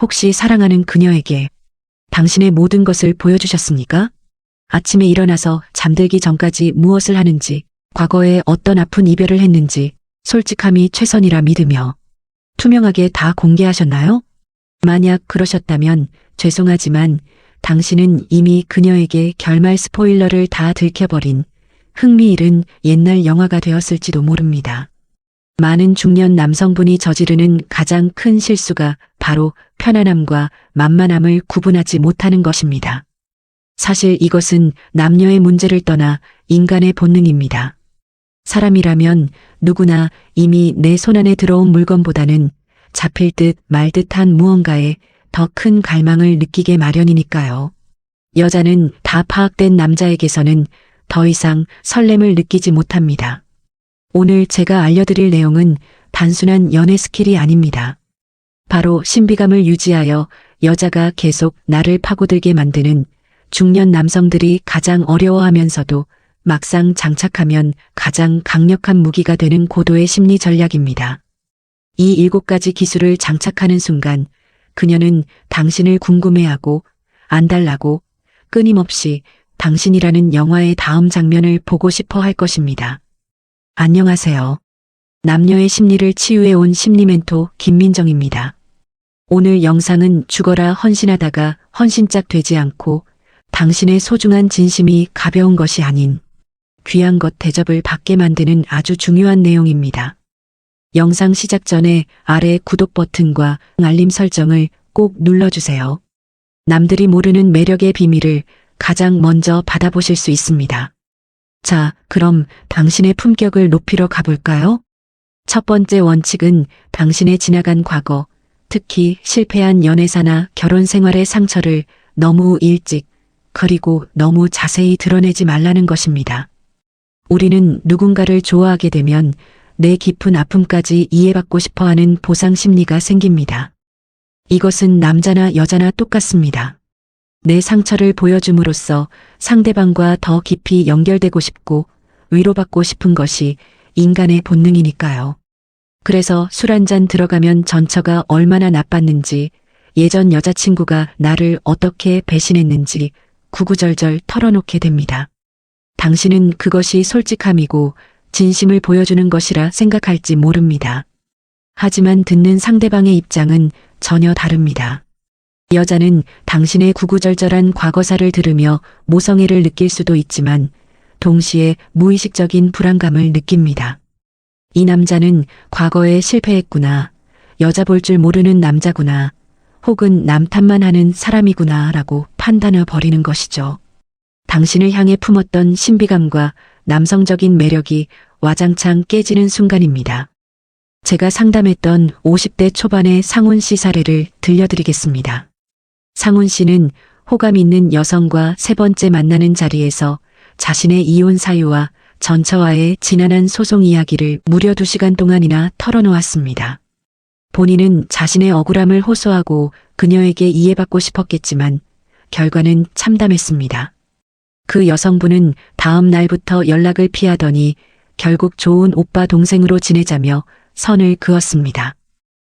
혹시 사랑하는 그녀에게 당신의 모든 것을 보여주셨습니까? 아침에 일어나서 잠들기 전까지 무엇을 하는지, 과거에 어떤 아픈 이별을 했는지 솔직함이 최선이라 믿으며 투명하게 다 공개하셨나요? 만약 그러셨다면 죄송하지만 당신은 이미 그녀에게 결말 스포일러를 다 들켜버린 흥미 잃은 옛날 영화가 되었을지도 모릅니다. 많은 중년 남성분이 저지르는 가장 큰 실수가 바로 편안함과 만만함을 구분하지 못하는 것입니다. 사실 이것은 남녀의 문제를 떠나 인간의 본능입니다. 사람이라면 누구나 이미 내 손안에 들어온 물건보다는 잡힐 듯 말 듯한 무언가에 더 큰 갈망을 느끼게 마련이니까요. 여자는 다 파악된 남자에게서는 더 이상 설렘을 느끼지 못합니다. 오늘 제가 알려드릴 내용은 단순한 연애 스킬이 아닙니다. 바로 신비감을 유지하여 여자가 계속 나를 파고들게 만드는 중년 남성들이 가장 어려워하면서도 막상 장착하면 가장 강력한 무기가 되는 고도의 심리 전략입니다. 이 7가지 기술을 장착하는 순간 그녀는 당신을 궁금해하고 안달나고 끊임없이 당신이라는 영화의 다음 장면을 보고 싶어 할 것입니다. 안녕하세요. 남녀의 심리를 치유해온 심리멘토 김민정입니다. 오늘 영상은 죽어라 헌신하다가 헌신짝 되지 않고 당신의 소중한 진심이 가벼운 것이 아닌 귀한 것 대접을 받게 만드는 아주 중요한 내용입니다. 영상 시작 전에 아래 구독 버튼과 알림 설정을 꼭 눌러주세요. 남들이 모르는 매력의 비밀을 가장 먼저 받아보실 수 있습니다. 자, 그럼 당신의 품격을 높이러 가볼까요? 첫 번째 원칙은 당신의 지나간 과거, 특히 실패한 연애사나 결혼 생활의 상처를 너무 일찍, 그리고 너무 자세히 드러내지 말라는 것입니다. 우리는 누군가를 좋아하게 되면 내 깊은 아픔까지 이해받고 싶어하는 보상 심리가 생깁니다. 이것은 남자나 여자나 똑같습니다. 내 상처를 보여줌으로써 상대방과 더 깊이 연결되고 싶고 위로받고 싶은 것이 인간의 본능이니까요. 그래서 술 한잔 들어가면 전처가 얼마나 나빴는지, 예전 여자친구가 나를 어떻게 배신했는지 구구절절 털어놓게 됩니다. 당신은 그것이 솔직함이고 진심을 보여주는 것이라 생각할지 모릅니다. 하지만 듣는 상대방의 입장은 전혀 다릅니다. 여자는 당신의 구구절절한 과거사를 들으며 모성애를 느낄 수도 있지만 동시에 무의식적인 불안감을 느낍니다. 이 남자는 과거에 실패했구나, 여자 볼 줄 모르는 남자구나, 혹은 남 탓만 하는 사람이구나 라고 판단해 버리는 것이죠. 당신을 향해 품었던 신비감과 남성적인 매력이 와장창 깨지는 순간입니다. 제가 상담했던 50대 초반의 상훈 씨 사례를 들려드리겠습니다. 상훈 씨는 호감 있는 여성과 세 번째 만나는 자리에서 자신의 이혼 사유와 전처와의 지난한 소송 이야기를 무려 2시간 동안이나 털어놓았습니다. 본인은 자신의 억울함을 호소하고 그녀에게 이해받고 싶었겠지만 결과는 참담했습니다. 그 여성분은 다음 날부터 연락을 피하더니 결국 좋은 오빠 동생으로 지내자며 선을 그었습니다.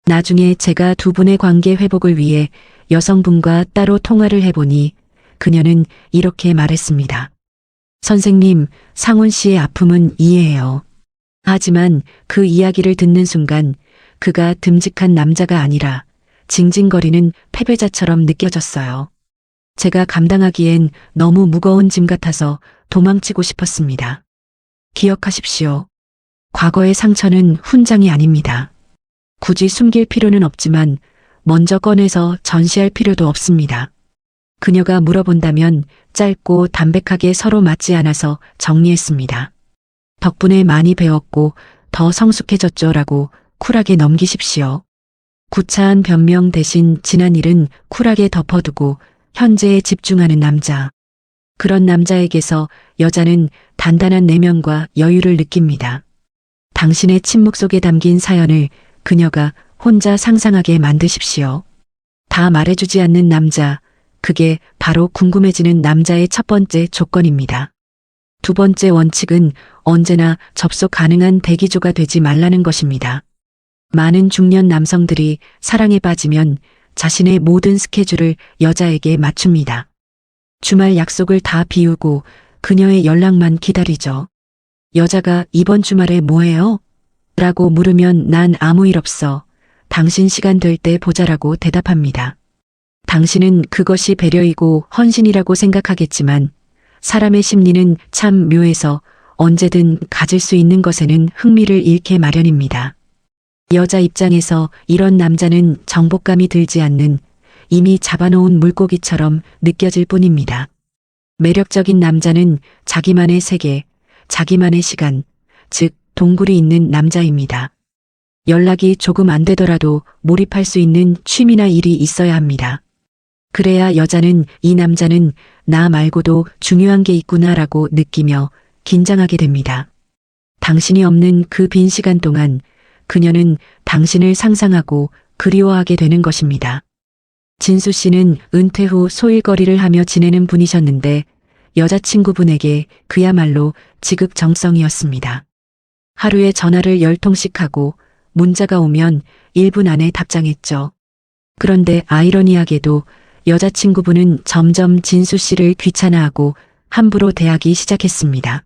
나중에 제가 두 분의 관계 회복을 위해 여성분과 따로 통화를 해보니 그녀는 이렇게 말했습니다. 선생님, 상훈 씨의 아픔은 이해해요. 하지만 그 이야기를 듣는 순간 그가 듬직한 남자가 아니라 징징거리는 패배자처럼 느껴졌어요. 제가 감당하기엔 너무 무거운 짐 같아서 도망치고 싶었습니다. 기억하십시오. 과거의 상처는 훈장이 아닙니다. 굳이 숨길 필요는 없지만 먼저 꺼내서 전시할 필요도 없습니다. 그녀가 물어본다면 짧고 담백하게 서로 맞지 않아서 정리했습니다. 덕분에 많이 배웠고 더 성숙해졌죠라고 쿨하게 넘기십시오. 구차한 변명 대신 지난 일은 쿨하게 덮어두고 현재에 집중하는 남자. 그런 남자에게서 여자는 단단한 내면과 여유를 느낍니다. 당신의 침묵 속에 담긴 사연을 그녀가 혼자 상상하게 만드십시오. 다 말해주지 않는 남자, 그게 바로 궁금해지는 남자의 첫 번째 조건입니다. 두 번째 원칙은 언제나 접속 가능한 대기조가 되지 말라는 것입니다. 많은 중년 남성들이 사랑에 빠지면 자신의 모든 스케줄을 여자에게 맞춥니다. 주말 약속을 다 비우고 그녀의 연락만 기다리죠. 여자가 이번 주말에 뭐해요? 라고 물으면 난 아무 일 없어. 당신 시간 될 때 보자라고 대답합니다. 당신은 그것이 배려이고 헌신이라고 생각하겠지만 사람의 심리는 참 묘해서 언제든 가질 수 있는 것에는 흥미를 잃게 마련입니다. 여자 입장에서 이런 남자는 정복감이 들지 않는 이미 잡아놓은 물고기처럼 느껴질 뿐입니다. 매력적인 남자는 자기만의 세계, 자기만의 시간, 즉 동굴이 있는 남자입니다. 연락이 조금 안 되더라도 몰입할 수 있는 취미나 일이 있어야 합니다. 그래야 여자는 이 남자는 나 말고도 중요한 게 있구나라고 느끼며 긴장하게 됩니다. 당신이 없는 그 빈 시간 동안 그녀는 당신을 상상하고 그리워하게 되는 것입니다. 진수 씨는 은퇴 후 소일거리를 하며 지내는 분이셨는데 여자친구분에게 그야말로 지극정성이었습니다. 하루에 전화를 10통씩 하고 문자가 오면 1분 안에 답장했죠. 그런데 아이러니하게도 여자친구분은 점점 진수 씨를 귀찮아하고 함부로 대하기 시작했습니다.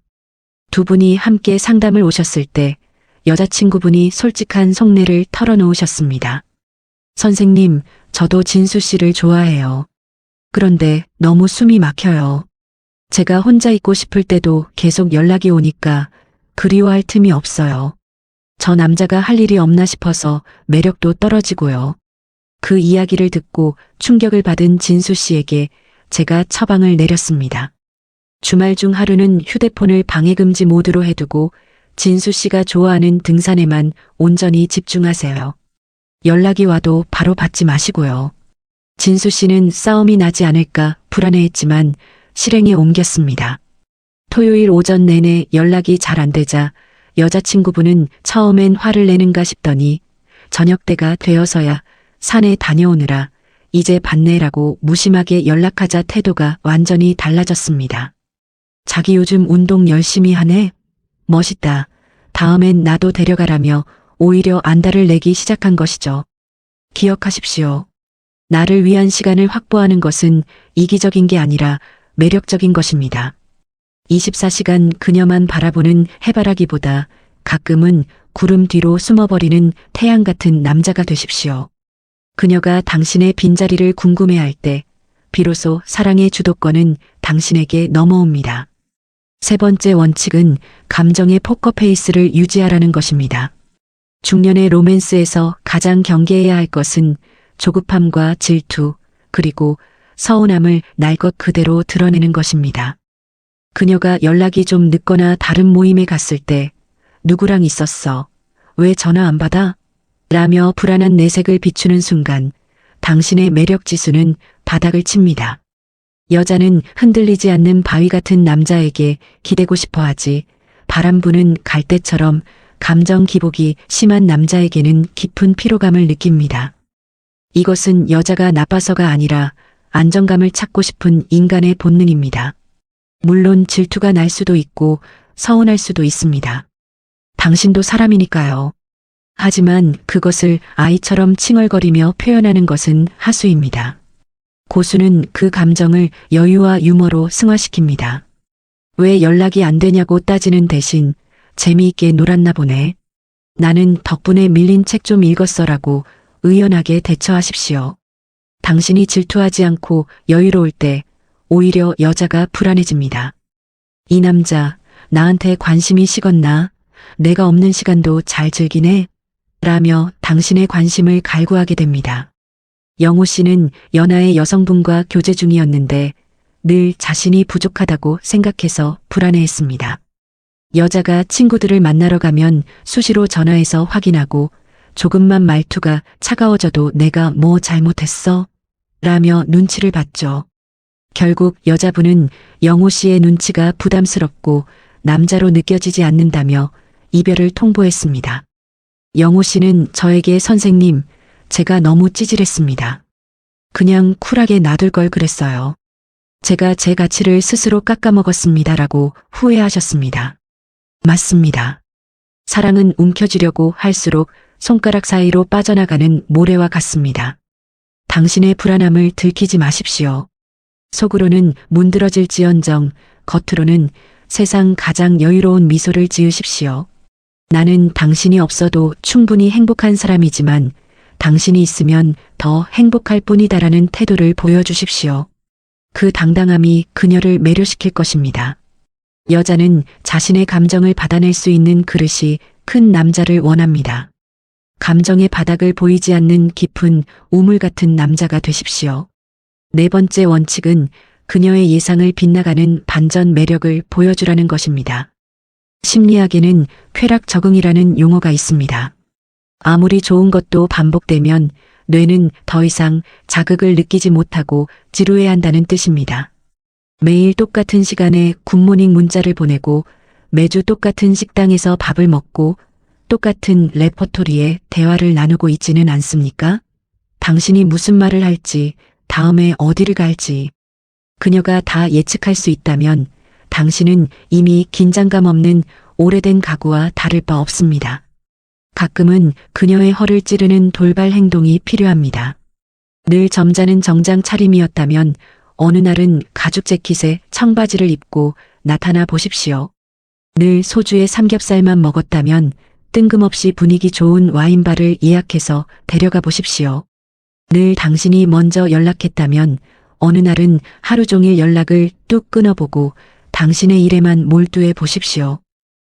두 분이 함께 상담을 오셨을 때 여자친구분이 솔직한 속내를 털어놓으셨습니다. 선생님, 저도 진수 씨를 좋아해요. 그런데 너무 숨이 막혀요. 제가 혼자 있고 싶을 때도 계속 연락이 오니까 그리워할 틈이 없어요. 저 남자가 할 일이 없나 싶어서 매력도 떨어지고요. 그 이야기를 듣고 충격을 받은 진수 씨에게 제가 처방을 내렸습니다. 주말 중 하루는 휴대폰을 방해금지 모드로 해두고 진수 씨가 좋아하는 등산에만 온전히 집중하세요. 연락이 와도 바로 받지 마시고요. 진수 씨는 싸움이 나지 않을까 불안해했지만 실행에 옮겼습니다. 토요일 오전 내내 연락이 잘 안 되자 여자친구분은 처음엔 화를 내는가 싶더니 저녁 때가 되어서야 산에 다녀오느라 이제 봤네라고 무심하게 연락하자 태도가 완전히 달라졌습니다. 자기 요즘 운동 열심히 하네? 멋있다. 다음엔 나도 데려가라며 오히려 안달을 내기 시작한 것이죠. 기억하십시오. 나를 위한 시간을 확보하는 것은 이기적인 게 아니라 매력적인 것입니다. 24시간 그녀만 바라보는 해바라기보다 가끔은 구름 뒤로 숨어버리는 태양 같은 남자가 되십시오. 그녀가 당신의 빈자리를 궁금해할 때 비로소 사랑의 주도권은 당신에게 넘어옵니다. 세 번째 원칙은 감정의 포커페이스를 유지하라는 것입니다. 중년의 로맨스에서 가장 경계해야 할 것은 조급함과 질투, 그리고 서운함을 날 것 그대로 드러내는 것입니다. 그녀가 연락이 좀 늦거나 다른 모임에 갔을 때 누구랑 있었어? 왜 전화 안 받아? 라며 불안한 내색을 비추는 순간 당신의 매력 지수는 바닥을 칩니다. 여자는 흔들리지 않는 바위 같은 남자에게 기대고 싶어 하지 바람 부는 갈대처럼 감정 기복이 심한 남자에게는 깊은 피로감을 느낍니다. 이것은 여자가 나빠서가 아니라 안정감을 찾고 싶은 인간의 본능입니다. 물론 질투가 날 수도 있고 서운할 수도 있습니다. 당신도 사람이니까요. 하지만 그것을 아이처럼 칭얼거리며 표현하는 것은 하수입니다. 고수는 그 감정을 여유와 유머로 승화시킵니다. 왜 연락이 안 되냐고 따지는 대신 재미있게 놀았나 보네. 나는 덕분에 밀린 책 좀 읽었어라고 의연하게 대처하십시오. 당신이 질투하지 않고 여유로울 때 오히려 여자가 불안해집니다. 이 남자 나한테 관심이 식었나? 내가 없는 시간도 잘 즐기네? 라며 당신의 관심을 갈구하게 됩니다. 영호 씨는 연하의 여성분과 교제 중이었는데 늘 자신이 부족하다고 생각해서 불안해했습니다. 여자가 친구들을 만나러 가면 수시로 전화해서 확인하고 조금만 말투가 차가워져도 내가 뭐 잘못했어? 라며 눈치를 봤죠. 결국 여자분은 영호 씨의 눈치가 부담스럽고 남자로 느껴지지 않는다며 이별을 통보했습니다. 영호 씨는 저에게 선생님, 제가 너무 찌질했습니다. 그냥 쿨하게 놔둘 걸 그랬어요. 제가 제 가치를 스스로 깎아먹었습니다라고 후회하셨습니다. 맞습니다. 사랑은 움켜쥐려고 할수록 손가락 사이로 빠져나가는 모래와 같습니다. 당신의 불안함을 들키지 마십시오. 속으로는 문드러질지언정 겉으로는 세상 가장 여유로운 미소를 지으십시오. 나는 당신이 없어도 충분히 행복한 사람이지만 당신이 있으면 더 행복할 뿐이다라는 태도를 보여주십시오. 그 당당함이 그녀를 매료시킬 것입니다. 여자는 자신의 감정을 받아낼 수 있는 그릇이 큰 남자를 원합니다. 감정의 바닥을 보이지 않는 깊은 우물 같은 남자가 되십시오. 네 번째 원칙은 그녀의 예상을 빗나가는 반전 매력을 보여주라는 것입니다. 심리학에는 쾌락 적응이라는 용어가 있습니다. 아무리 좋은 것도 반복되면 뇌는 더 이상 자극을 느끼지 못하고 지루해한다는 뜻입니다. 매일 똑같은 시간에 굿모닝 문자를 보내고 매주 똑같은 식당에서 밥을 먹고 똑같은 레퍼토리에 대화를 나누고 있지는 않습니까? 당신이 무슨 말을 할지, 다음에 어디를 갈지, 그녀가 다 예측할 수 있다면 당신은 이미 긴장감 없는 오래된 가구와 다를 바 없습니다. 가끔은 그녀의 허를 찌르는 돌발 행동이 필요합니다. 늘 점잖은 정장 차림이었다면 어느 날은 가죽 재킷에 청바지를 입고 나타나 보십시오. 늘 소주에 삼겹살만 먹었다면 뜬금없이 분위기 좋은 와인바를 예약해서 데려가 보십시오. 늘 당신이 먼저 연락했다면 어느 날은 하루 종일 연락을 뚝 끊어보고 당신의 일에만 몰두해 보십시오.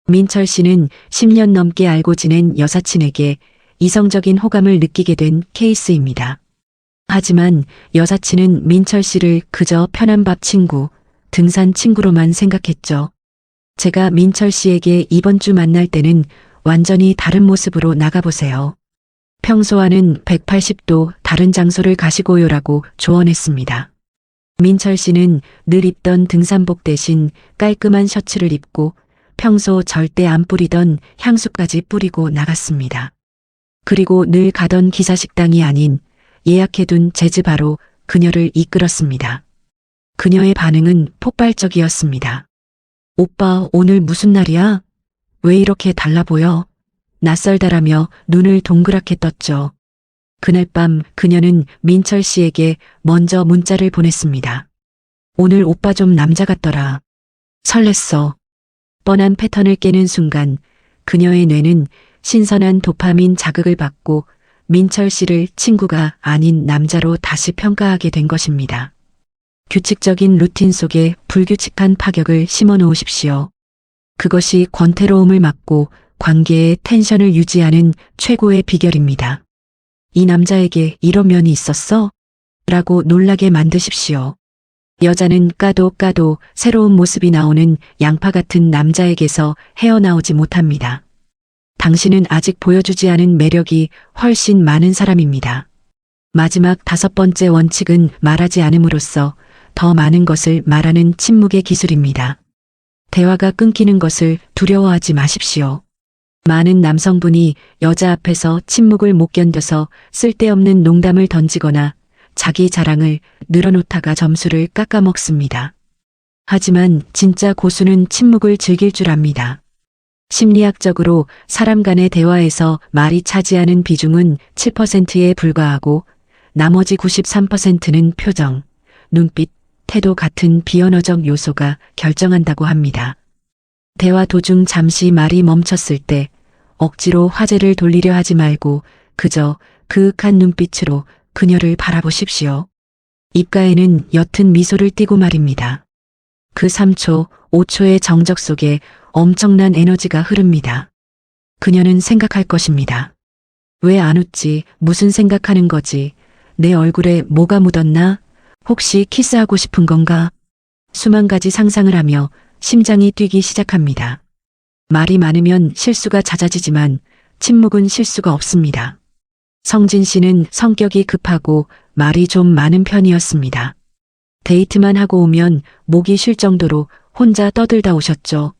민철 씨는 10년 넘게 알고 지낸 여사친에게 이성적인 호감을 느끼게 된 케이스입니다. 하지만 여사친은 민철 씨를 그저 편한 밥 친구, 등산 친구로만 생각했죠. 제가 민철 씨에게 이번 주 만날 때는 완전히 다른 모습으로 나가보세요. 평소와는 180도 다른 장소를 가시고요라고 조언했습니다. 민철 씨는 늘 입던 등산복 대신 깔끔한 셔츠를 입고 평소 절대 안 뿌리던 향수까지 뿌리고 나갔습니다. 그리고 늘 가던 기사식당이 아닌 예약해둔 재즈바로 그녀를 이끌었습니다. 그녀의 반응은 폭발적이었습니다. 오빠, 오늘 무슨 날이야? 왜 이렇게 달라 보여? 낯설다라며 눈을 동그랗게 떴죠. 그날 밤 그녀는 민철 씨에게 먼저 문자를 보냈습니다. 오늘 오빠 좀 남자 같더라. 설렜어. 뻔한 패턴을 깨는 순간 그녀의 뇌는 신선한 도파민 자극을 받고 민철 씨를 친구가 아닌 남자로 다시 평가하게 된 것입니다. 규칙적인 루틴 속에 불규칙한 파격을 심어 놓으십시오. 그것이 권태로움을 막고 관계의 텐션을 유지하는 최고의 비결입니다. 이 남자에게 이런 면이 있었어? 라고 놀라게 만드십시오. 여자는 까도 새로운 모습이 나오는 양파 같은 남자에게서 헤어나오지 못합니다. 당신은 아직 보여주지 않은 매력이 훨씬 많은 사람입니다. 마지막 5번째 원칙은 말하지 않음으로써 더 많은 것을 말하는 침묵의 기술입니다. 대화가 끊기는 것을 두려워하지 마십시오. 많은 남성분이 여자 앞에서 침묵을 못 견뎌서 쓸데없는 농담을 던지거나 자기 자랑을 늘어놓다가 점수를 깎아먹습니다. 하지만 진짜 고수는 침묵을 즐길 줄 압니다. 심리학적으로 사람 간의 대화에서 말이 차지하는 비중은 7%에 불과하고 나머지 93%는 표정, 눈빛, 태도 같은 비언어적 요소가 결정한다고 합니다. 대화 도중 잠시 말이 멈췄을 때 억지로 화제를 돌리려 하지 말고 그저 그윽한 눈빛으로 그녀를 바라보십시오. 입가에는 옅은 미소를 띠고 말입니다. 그 3초, 5초의 정적 속에 엄청난 에너지가 흐릅니다. 그녀는 생각할 것입니다. 왜 안 웃지? 무슨 생각하는 거지? 내 얼굴에 뭐가 묻었나? 혹시 키스하고 싶은 건가? 수만 가지 상상을 하며 심장이 뛰기 시작합니다. 말이 많으면 실수가 잦아지지만 침묵은 실수가 없습니다. 성진 씨는 성격이 급하고 말이 좀 많은 편이었습니다. 데이트만 하고 오면 목이 쉴 정도로 혼자 떠들다 오셨죠.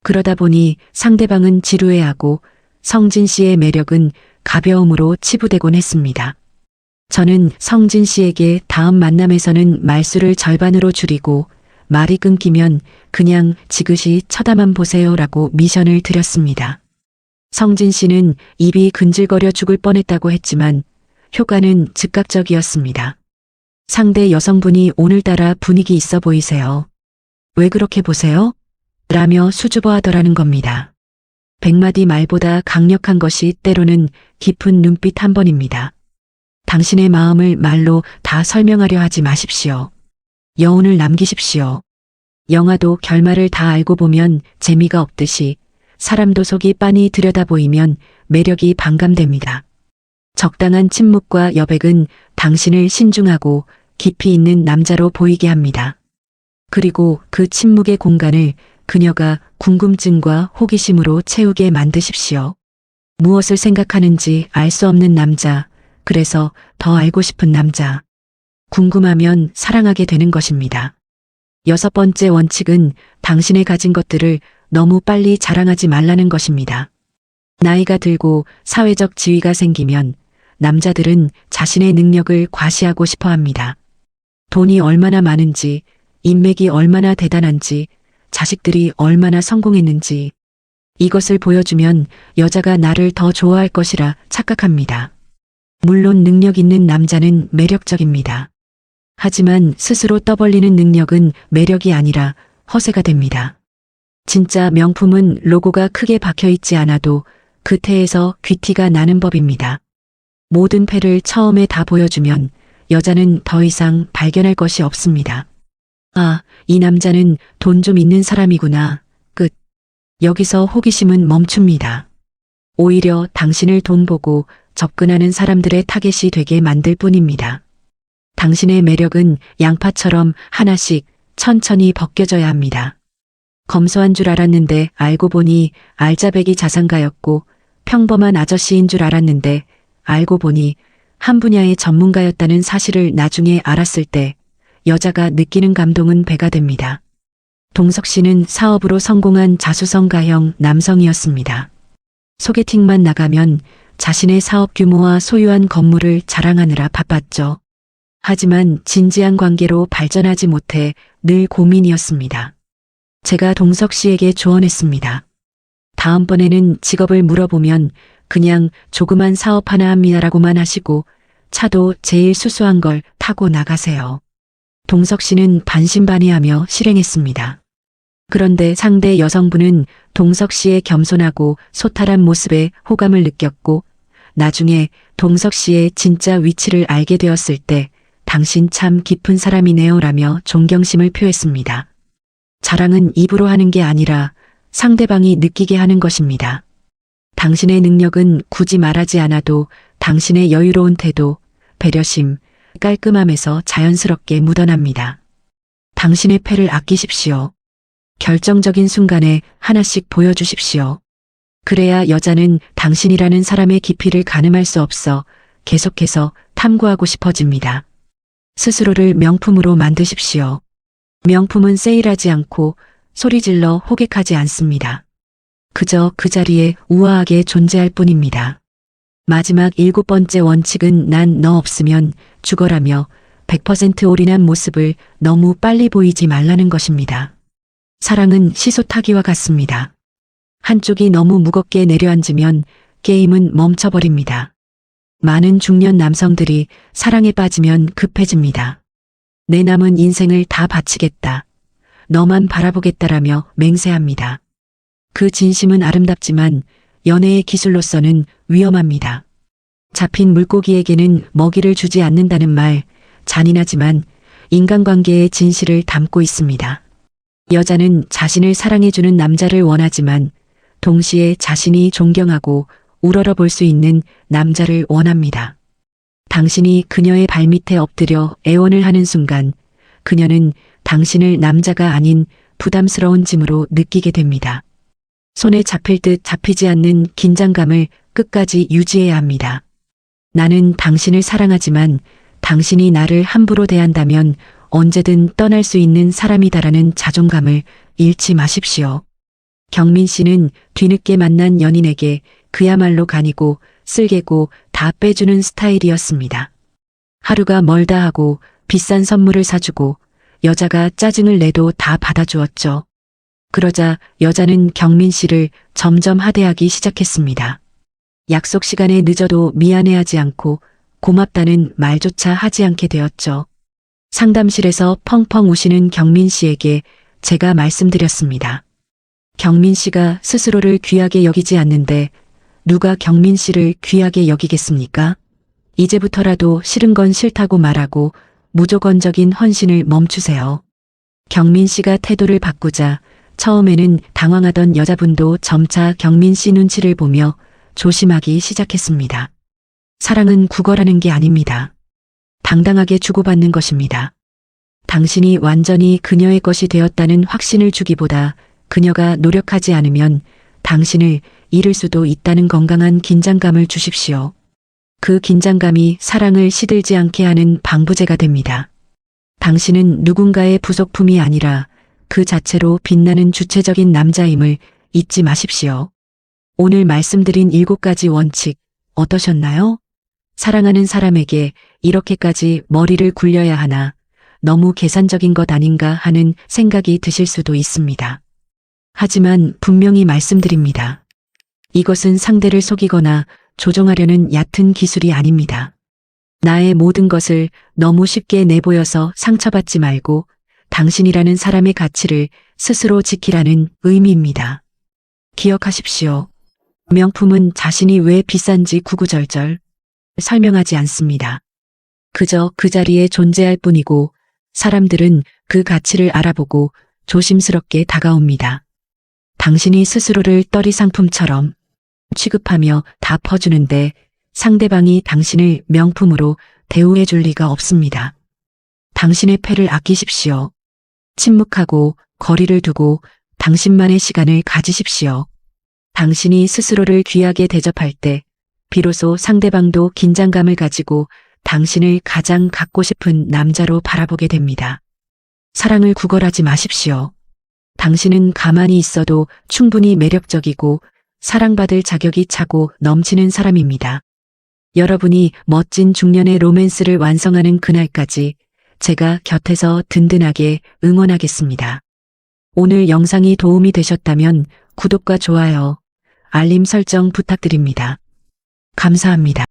그러다 보니 상대방은 지루해하고 성진 씨의 매력은 가벼움으로 치부되곤 했습니다. 저는 성진 씨에게 다음 만남에서는 말수를 절반으로 줄이고 말이 끊기면 그냥 지그시 쳐다만 보세요라고 미션을 드렸습니다. 성진 씨는 입이 근질거려 죽을 뻔했다고 했지만 효과는 즉각적이었습니다. 상대 여성분이 오늘따라 분위기 있어 보이세요. 왜 그렇게 보세요? 라며 수줍어하더라는 겁니다. 100마디 말보다 강력한 것이 때로는 깊은 눈빛 한 번입니다. 당신의 마음을 말로 다 설명하려 하지 마십시오. 여운을 남기십시오. 영화도 결말을 다 알고 보면 재미가 없듯이 사람도 속이 빤히 들여다보이면 매력이 반감됩니다. 적당한 침묵과 여백은 당신을 신중하고 깊이 있는 남자로 보이게 합니다. 그리고 그 침묵의 공간을 그녀가 궁금증과 호기심으로 채우게 만드십시오. 무엇을 생각하는지 알 수 없는 남자, 그래서 더 알고 싶은 남자. 궁금하면 사랑하게 되는 것입니다. 6번째 원칙은 당신의 가진 것들을 너무 빨리 자랑하지 말라는 것입니다. 나이가 들고 사회적 지위가 생기면 남자들은 자신의 능력을 과시하고 싶어 합니다. 돈이 얼마나 많은지, 인맥이 얼마나 대단한지, 자식들이 얼마나 성공했는지, 이것을 보여주면 여자가 나를 더 좋아할 것이라 착각합니다. 물론 능력 있는 남자는 매력적입니다. 하지만 스스로 떠벌리는 능력은 매력이 아니라 허세가 됩니다. 진짜 명품은 로고가 크게 박혀있지 않아도 그 태에서 귀티가 나는 법입니다. 모든 패를 처음에 다 보여주면 여자는 더 이상 발견할 것이 없습니다. 아, 이 남자는 돈 좀 있는 사람이구나. 끝. 여기서 호기심은 멈춥니다. 오히려 당신을 돈 보고 접근하는 사람들의 타겟이 되게 만들 뿐입니다. 당신의 매력은 양파처럼 하나씩 천천히 벗겨져야 합니다. 검소한 줄 알았는데 알고 보니 알짜배기 자산가였고 평범한 아저씨인 줄 알았는데 알고 보니 한 분야의 전문가였다는 사실을 나중에 알았을 때 여자가 느끼는 감동은 배가 됩니다. 동석 씨는 사업으로 성공한 자수성가형 남성이었습니다. 소개팅만 나가면 자신의 사업 규모와 소유한 건물을 자랑하느라 바빴죠. 하지만 진지한 관계로 발전하지 못해 늘 고민이었습니다. 제가 동석 씨에게 조언했습니다. 다음번에는 직업을 물어보면 그냥 조그만 사업 하나 합니다라고만 하시고 차도 제일 수수한 걸 타고 나가세요. 동석 씨는 반신반의하며 실행했습니다. 그런데 상대 여성분은 동석 씨의 겸손하고 소탈한 모습에 호감을 느꼈고 나중에 동석 씨의 진짜 위치를 알게 되었을 때 당신 참 깊은 사람이네요라며 존경심을 표했습니다. 자랑은 입으로 하는 게 아니라 상대방이 느끼게 하는 것입니다. 당신의 능력은 굳이 말하지 않아도 당신의 여유로운 태도, 배려심, 깔끔함에서 자연스럽게 묻어납니다. 당신의 패를 아끼십시오. 결정적인 순간에 하나씩 보여주십시오. 그래야 여자는 당신이라는 사람의 깊이를 가늠할 수 없어 계속해서 탐구하고 싶어집니다. 스스로를 명품으로 만드십시오. 명품은 세일하지 않고 소리질러 호객하지 않습니다. 그저 그 자리에 우아하게 존재할 뿐입니다. 마지막 7번째 원칙은 난 너 없으면 죽어라며 100% 올인한 모습을 너무 빨리 보이지 말라는 것입니다. 사랑은 시소 타기와 같습니다. 한쪽이 너무 무겁게 내려앉으면 게임은 멈춰버립니다. 많은 중년 남성들이 사랑에 빠지면 급해집니다. 내 남은 인생을 다 바치겠다. 너만 바라보겠다라며 맹세합니다. 그 진심은 아름답지만 연애의 기술로서는 위험합니다. 잡힌 물고기에게는 먹이를 주지 않는다는 말, 잔인하지만 인간관계의 진실을 담고 있습니다. 여자는 자신을 사랑해주는 남자를 원하지만 동시에 자신이 존경하고 우러러 볼 수 있는 남자를 원합니다. 당신이 그녀의 발밑에 엎드려 애원을 하는 순간 그녀는 당신을 남자가 아닌 부담스러운 짐으로 느끼게 됩니다. 손에 잡힐 듯 잡히지 않는 긴장감을 끝까지 유지해야 합니다. 나는 당신을 사랑하지만 당신이 나를 함부로 대한다면 언제든 떠날 수 있는 사람이다라는 자존감을 잃지 마십시오. 경민 씨는 뒤늦게 만난 연인에게 그야말로 간이고 쓸개고 다 빼주는 스타일이었습니다. 하루가 멀다 하고 비싼 선물을 사주고 여자가 짜증을 내도 다 받아주었죠. 그러자 여자는 경민 씨를 점점 하대하기 시작했습니다. 약속 시간에 늦어도 미안해하지 않고 고맙다는 말조차 하지 않게 되었죠. 상담실에서 펑펑 우시는 경민 씨에게 제가 말씀드렸습니다. 경민 씨가 스스로를 귀하게 여기지 않는데 누가 경민 씨를 귀하게 여기겠습니까? 이제부터라도 싫은 건 싫다고 말하고 무조건적인 헌신을 멈추세요. 경민 씨가 태도를 바꾸자 처음에는 당황하던 여자분도 점차 경민 씨 눈치를 보며 조심하기 시작했습니다. 사랑은 구걸하는 게 아닙니다. 당당하게 주고받는 것입니다. 당신이 완전히 그녀의 것이 되었다는 확신을 주기보다 그녀가 노력하지 않으면 당신을 잃을 수도 있다는 건강한 긴장감을 주십시오. 그 긴장감이 사랑을 시들지 않게 하는 방부제가 됩니다. 당신은 누군가의 부속품이 아니라 그 자체로 빛나는 주체적인 남자임을 잊지 마십시오. 오늘 말씀드린 7가지 원칙 어떠셨나요? 사랑하는 사람에게 이렇게까지 머리를 굴려야 하나 너무 계산적인 것 아닌가 하는 생각이 드실 수도 있습니다. 하지만 분명히 말씀드립니다. 이것은 상대를 속이거나 조종하려는 얕은 기술이 아닙니다. 나의 모든 것을 너무 쉽게 내보여서 상처받지 말고 당신이라는 사람의 가치를 스스로 지키라는 의미입니다. 기억하십시오. 명품은 자신이 왜 비싼지 구구절절 설명하지 않습니다. 그저 그 자리에 존재할 뿐이고 사람들은 그 가치를 알아보고 조심스럽게 다가옵니다. 당신이 스스로를 떨이 상품처럼 취급하며 다 퍼주는데 상대방이 당신을 명품으로 대우해 줄 리가 없습니다. 당신의 패를 아끼십시오. 침묵하고 거리를 두고 당신만의 시간을 가지십시오. 당신이 스스로를 귀하게 대접할 때 비로소 상대방도 긴장감을 가지고 당신을 가장 갖고 싶은 남자로 바라보게 됩니다. 사랑을 구걸하지 마십시오. 당신은 가만히 있어도 충분히 매력적이고 사랑받을 자격이 차고 넘치는 사람입니다. 여러분이 멋진 중년의 로맨스를 완성하는 그날까지 제가 곁에서 든든하게 응원하겠습니다. 오늘 영상이 도움이 되셨다면 구독과 좋아요, 알림 설정 부탁드립니다. 감사합니다.